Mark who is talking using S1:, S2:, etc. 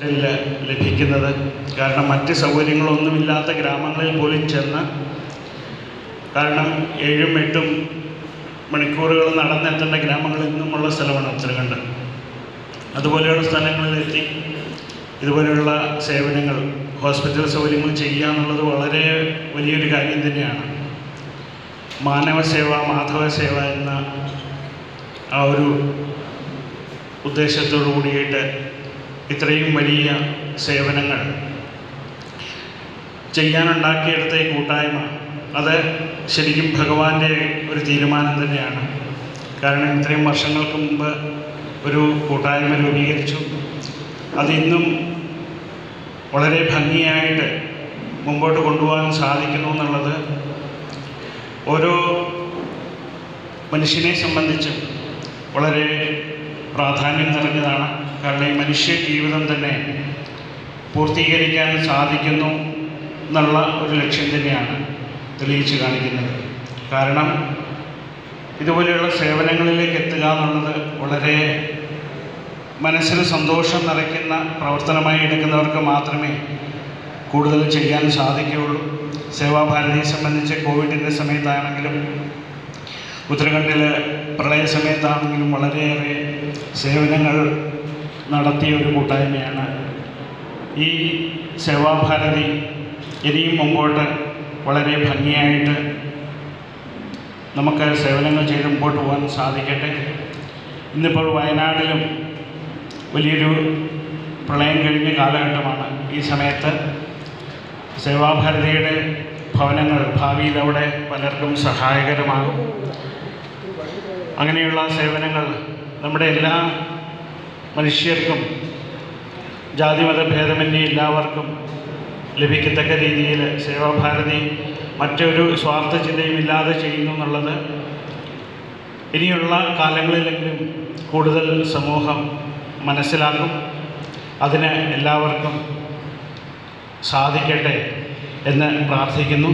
S1: ലഭിക്കുന്നത്. കാരണം മറ്റ് സൗകര്യങ്ങളൊന്നുമില്ലാത്ത ഗ്രാമങ്ങളിൽ പോലും ചെന്ന്, കാരണം 7-8 മണിക്കൂറുകൾ നടന്നെത്തേണ്ട ഗ്രാമങ്ങളിൽ നിന്നുമുള്ള സ്ഥലമാണ് ഉത്തരഖണ്ഡ്. അതുപോലെയുള്ള സ്ഥലങ്ങളിലെത്തി ഇതുപോലെയുള്ള സേവനങ്ങൾ, ഹോസ്പിറ്റൽ സൗകര്യങ്ങൾ ചെയ്യുക എന്നുള്ളത് വളരെ വലിയൊരു കാര്യം തന്നെയാണ്. മാനവസേവ മാധവസേവ എന്ന ആ ഒരു ഉദ്ദേശത്തോടു കൂടിയിട്ട് ഇത്രയും വലിയ സേവനങ്ങൾ ചെയ്യാനുണ്ടാക്കിയെടുത്ത ഈ കൂട്ടായ്മ, അത് ശരിക്കും ഭഗവാന്റെ ഒരു തീരുമാനം തന്നെയാണ്. കാരണം ഇത്രയും വർഷങ്ങൾക്ക് മുമ്പ് ഒരു കൂട്ടായ്മ രൂപീകരിച്ചു. അതിന്നും വളരെ ഭംഗിയായിട്ട് മുമ്പോട്ട് കൊണ്ടുപോകാൻ സാധിക്കുന്നു എന്നുള്ളത് ഓരോ മനുഷ്യനെ സംബന്ധിച്ചും വളരെ പ്രാധാന്യം നിറഞ്ഞതാണ്. കാരണം ഈ മനുഷ്യ ജീവിതം തന്നെ പൂർത്തീകരിക്കാൻ സാധിക്കുന്നു എന്നുള്ള ഒരു ലക്ഷ്യം തന്നെയാണ് തെളിയിച്ച് കാണിക്കുന്നത്. കാരണം ഇതുപോലെയുള്ള സേവനങ്ങളിലേക്ക് എത്തുക എന്നുള്ളത് വളരെ മനസ്സിന് സന്തോഷം നിറയ്ക്കുന്ന പ്രവർത്തനമായി എടുക്കുന്നവർക്ക് മാത്രമേ കൂടുതൽ ചെയ്യാൻ സാധിക്കുകയുള്ളൂ. സേവാഭാരതിയെ സംബന്ധിച്ച് കോവിഡിൻ്റെ സമയത്താണെങ്കിലും ഉത്തരാഖണ്ഡിൽ പ്രളയ സമയത്താണെങ്കിലും വളരെയേറെ സേവനങ്ങൾ നടത്തിയ ഒരു കൂട്ടായ്മയാണ്. ഈ സേവാഭാരതി ഇനിയും മുമ്പോട്ട് വളരെ ഭംഗിയായിട്ട് നമുക്ക് സേവനങ്ങൾ ചെയ്ത് മുമ്പോട്ട് പോകാൻ സാധിക്കട്ടെ. ഇന്നിപ്പോൾ വയനാട്ടിലും വലിയൊരു പ്രളയം കഴിഞ്ഞ കാലഘട്ടമാണ്. ഈ സമയത്ത് സേവാഭാരതിയുടെ ഭവനങ്ങൾ ഭാവിയിൽ അവിടെ പലർക്കും സഹായകരമാകും. അങ്ങനെയുള്ള സേവനങ്ങൾ നമ്മുടെ എല്ലാ മനുഷ്യർക്കും ജാതിമത ഭേദമന്യേ എല്ലാവർക്കും ലഭിക്കത്തക്ക രീതിയിൽ സേവാഭാരതി മറ്റൊരു സ്വാർത്ഥ ചിന്തയുമില്ലാതെ ചെയ്യുന്നു എന്നുള്ളത് ഇനിയുള്ള കാലങ്ങളിലെങ്കിലും കൂടുതൽ സമൂഹം മനസ്സിലാക്കും. അതിന് എല്ലാവർക്കും സാധിക്കട്ടെ എന്ന് പ്രാർത്ഥിക്കുന്നു.